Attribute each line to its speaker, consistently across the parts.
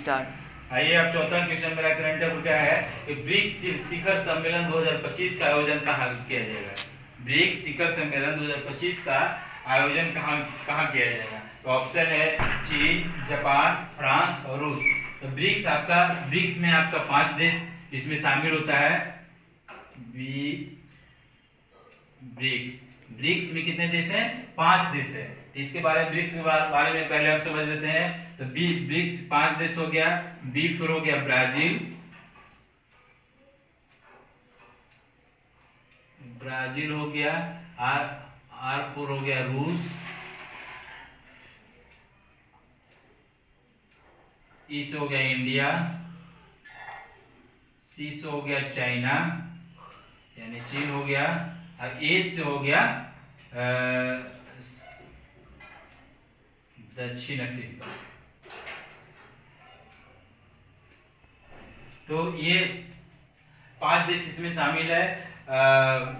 Speaker 1: Start.
Speaker 2: आइए अब चौथा क्वेश्चन मेरा करंट अफेयर क्या है कि ब्रिक्स शिखर सम्मेलन 2025 का आयोजन कहाँ किया जाएगा। ब्रिक्स शिखर सम्मेलन 2025 का आयोजन कहाँ कहाँ किया जाएगा। तो ऑप्शन है चीन, जापान, फ्रांस और रूस। तो ब्रिक्स में आपका 5 देश इसमें शामिल होता है। ब्रिक्स ब्रिक्स में कितने देश हैं? 5 देश है। तो इसके बारे में ब्रिक्स के बारे में पहले हम समझ लेते हैं। तो ब्रिक्स 5 देश हो गया। बी फिर हो गया ब्राजील हो गया। आर फोर हो गया रूस। ई से हो गया इंडिया। सी से हो गया चाइना यानी चीन हो गया। और ए से हो गया दक्षिण अफ्रीका। तो ये 5 देश इसमें शामिल है।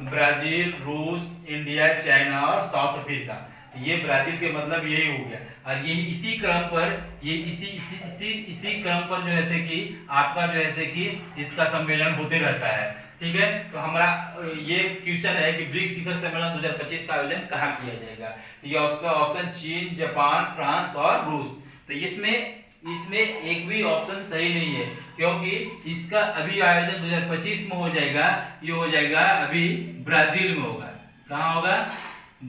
Speaker 2: ब्राजील, रूस, इंडिया, चाइना और साउथ अफ्रीका। ये ब्राजील के मतलब यही हो गया। और ये इसी क्रम पर इसी क्रम पर जो है कि आपका जो है कि इसका सम्मेलन होते रहता है। ठीक है। तो हमारा ये क्वेश्चन है कि ब्रिक्स शिखर सम्मेलन 2025 का आयोजन कहाँ किया जाएगा। तो ये उसका ऑप्शन चीन, जापान, फ्रांस और रूस। तो इसमें एक भी ऑप्शन सही नहीं है, क्योंकि इसका अभी आयोजन 2025 में हो जाएगा। ये हो जाएगा अभी ब्राजील में होगा। कहाँ होगा?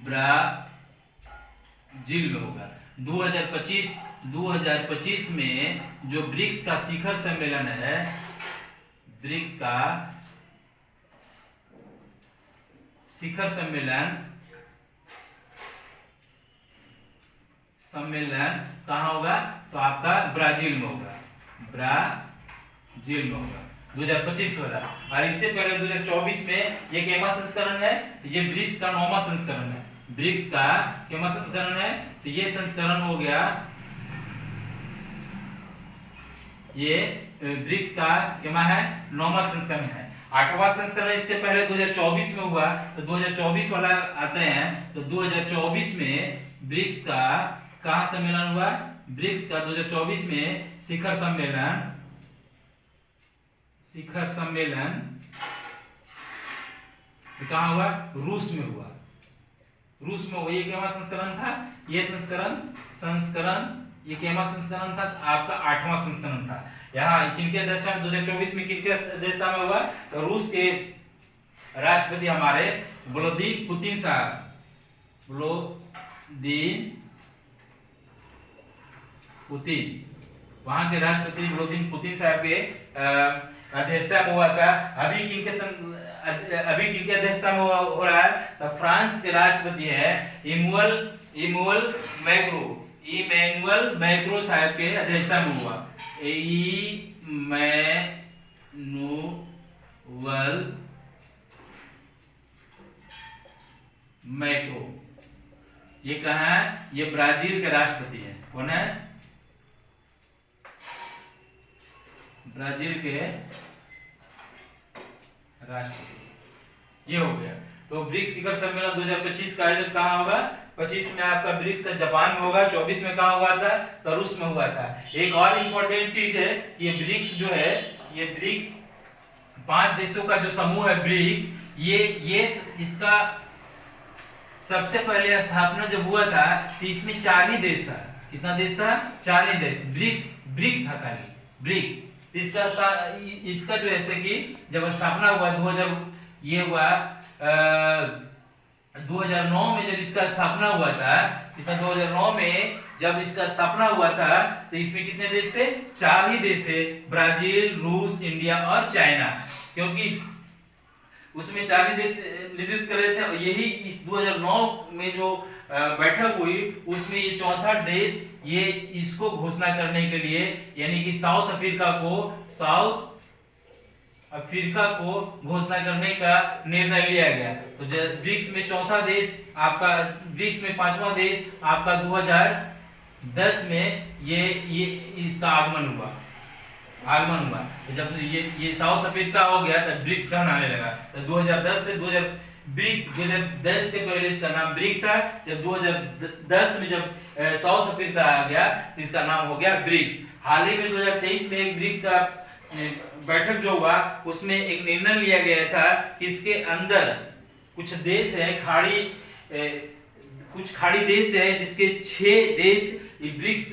Speaker 2: ब्राजील में होगा। 2025 में जो ब्रिक्स का शिखर सम्मेलन है, ब्रिक्स का शिखर सम्मेलन कहाँ होगा? तो आपका ब्राजील में होगा। ब्राजील में होगा 2025 वाला। और इससे पहले 2024 में ये केमा संस्करण है। तो ये ब्रिक्स का 9वां संस्करण है। ब्रिक्स का केमा संस्करण है। तो ये संस्करण हो गया, ये ब्रिक्स का केमा है 9वां संस्करण है। 8वां संस्करण इसके पहले 2024 में हुआ। तो 2024 वाला आते हैं। तो 2024 में ब्रिक्स का कहाँ सम्मेलन हुआ? ब्रिक्स का 2024 में शिखर सम्मेलन कहाँ हुआ? रूस में हुआ। रूस में हुआ। ये केवा संस्करण था? ये संस्करण ये केवा संस्करण था? आपका 8वां संस्करण था। यहाँ किनके अध्यक्षता में 2024 में किनके अध्यक्षता में हुआ? तो रूस के राष्ट्रपति हमारे व्लादिमीर पुतिन साहब, वहां के राष्ट्रपति व्लादिमीर पुतिन साहब के अध्यक्षता में हुआ था। अभी किनके अध्यक्षता में हो रहा है? तो फ्रांस के राष्ट्रपति है इमैनुअल मैक्रो साहब के अध्यक्षता में हुआ। Emmanuel Macron. ये कहाँ है? ये ब्राजील के राष्ट्रपति है। कौन है? ब्राजील के राष्ट्रपति। ये हो गया। तो ब्रिक्स शिखर सम्मेलन 2025 का आयोजन कहाँ होगा? 25 में आपका ब्रिक्स का जापान में होगा। 24 में कहाँ हुआ था? तो रूस में हुआ था। एक और इम्पोर्टेंट चीज है कि ये ब्रिक्स जो है, ये ब्रिक्स 5 देशों का जो समूह है ब्रिक्स, ये इसका सबसे पहले स्थापना जब हुआ था तो इसमें 4 ही देश था। कितना देश था? 4 ही देश। ब्रिक था खाली, ब्रिक। इसका जो ऐसे कि जब स्थापना हुआ 2009 में जब इसका स्थापना हुआ था, कितना 2009 में जब इसका स्थापना हुआ था तो इसमें कितने देश थे? 4 ही देश थे। ब्राजील, रूस, इंडिया और चाइना। क्योंकि उसमें 4 ही देश नेतृत्व कर रहे थे। और यही इस 2009 में जो बैठक हुई उसमें ये चौथा देश ये इसको घोषणा करने के लिए, यानी कि साउथ अफ्रीका को घोषणा करने का निर्णय लिया गया। तो ब्रिक्स में चौथा देश आपका, ब्रिक्स में 5वां देश आपका 2010 में ये इसका आगमन हुआ। तो जब ये साउथ अफ्रीका हो गया तो ब्रिक्स कहलाने लगा। तो 2010 के पहले इसका नाम ब्रिक था। जब 2010 में जब साउथ अफ्रीका आ गया तो इसका नाम हो गया ब्रिक्स। हाल ही में 2023 में एक ब्रिक्स का बैठक जो हुआ उसमें एक निर्णय लिया गया था कि इसके अंदर कुछ देश है कुछ खाड़ी देश है जिसके 6 देश ब्रिक्स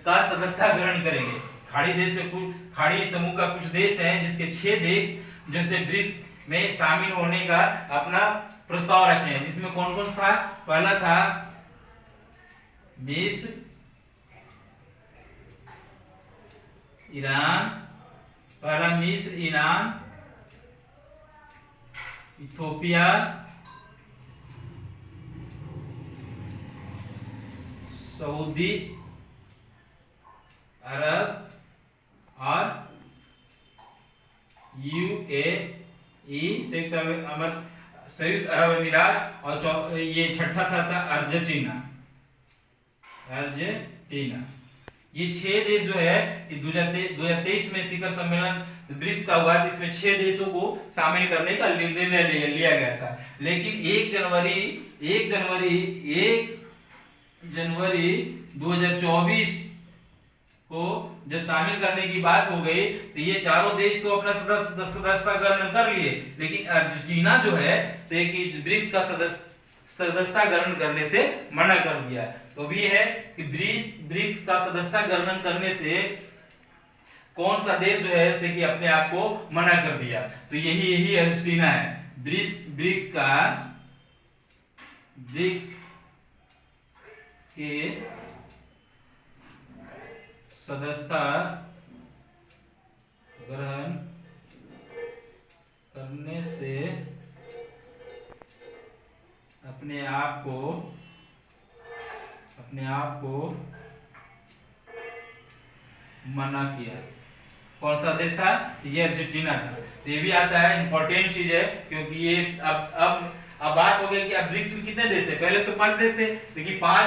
Speaker 2: का सदस्यता ग्रहण करेंगे। खाड़ी देश से कुछ खाड़ी समूह का कुछ देश हैं जिसके 6 देश जैसे ब्रिक्स में शामिल होने का अपना प्रस्ताव रखे हैं, जिसमें कौन कौन था? पहला था मिस्र, ईरान, इथोपिया, सऊदी अरब और यूएई संयुक्त अरब अमीरात, और ये छठा था अर्जेंटीना। ये 6 देश जो है 2023 में शिखर सम्मेलन ब्रिक्स का हुआ, इसमें 6 देशों को शामिल करने का निर्णय लिया गया था। लेकिन 1 जनवरी 2024 को जब शामिल करने की बात हो गई तो ये चारों देश तो अपना सदस्यता ग्रहण कर लिए, लेकिन अर्जेंटीना जो है से कि ब्रिक्स का सदस्यता ग्रहण करने से मना कर दिया। तो भी है कि ब्रिक्स का सदस्यता ग्रहण करने से कौन सा देश जो है से कि अपने आप को मना कर दिया, तो यही अर्जेंटीना है। ब्रिक्स के सदस्यता ग्रहण करने से अपने आप को मना किया। कौन सा देश था? ये अर्जेंटीना था। तो ये भी आता है, इंपॉर्टेंट चीज है, क्योंकि ये अब बात हो गई कि अब ब्रिक्स में कितने देश है? पहले तो 5 देश थे, लेकिन 5